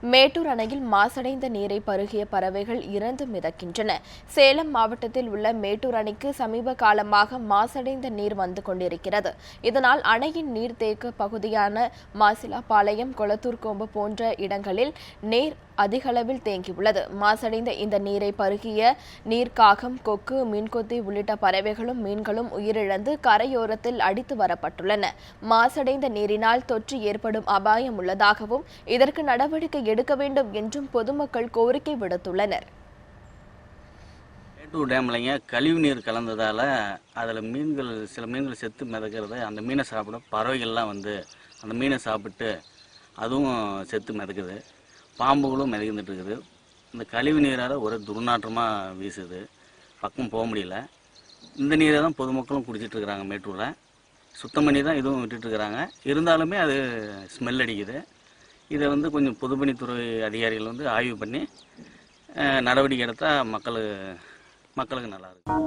மேட்டூர் அணையில் மாசடைந்த நீரை பருகிய பறவைகள் இறந்து மிதக்கின்றன. சேலம் மாவட்டத்தில் உள்ள மேட்டூர் அணைக்கு சமீப காலமாக மாசடைந்த நீர் வந்து கொண்டிருக்கிறது. இதனால் அணையின் நீர்த்தேக்க பகுதியான மாசிலாபாளையம், கொளத்தூர்கோம்பு போன்ற இடங்களில் நீர் அதிகளவில் தேங்கியுள்ளது. மாசடைந்த இந்த நீரை பருகிய நீர்க்காகம், கொக்கு, மீன்கொத்தி உள்ளிட்ட பறவைகளும் மீன்களும் உயிரிழந்து கரையோரத்தில் அடித்து வரப்பட்டுள்ளன. மாசடைந்த நீரினால் தொற்று ஏற்படும் அபாயம் உள்ளதாகவும் இதற்கு நடவடிக்கை எடுக்க வேண்டும் என்றும் பொதுமக்கள் கோரிக்கை விடுத்துள்ளனர். மேட்டூர் டேம்லைங்க கழிவு நீர் கலந்ததால் அதில் சில மீன்கள் செத்து மிதக்கிறது. அந்த மீனை சாப்பிட பறவைகள்லாம் வந்து அந்த மீனை சாப்பிட்டு அதுவும் செத்து மிதக்குது. பாம்புகளும் மிதந்துட்டு இருக்குது. இந்த கழிவு நீரால் ஒரு துர்நாற்றமாக வீசுது. பக்கம் போக முடியல. இந்த நீரை தான் பொதுமக்களும் குடிச்சிட்ருக்குறாங்க. மேட்டூரில் சுத்தம் பண்ணி தான் இதுவும் விட்டுட்டுருக்குறாங்க. இருந்தாலுமே அது ஸ்மெல் அடிக்குது. இதை வந்து கொஞ்சம் பொதுப்பணித்துறை அதிகாரிகள் வந்து ஆய்வு பண்ணி நடவடிக்கை எடுத்தால் மக்களுக்கு நல்லாயிருக்கும்.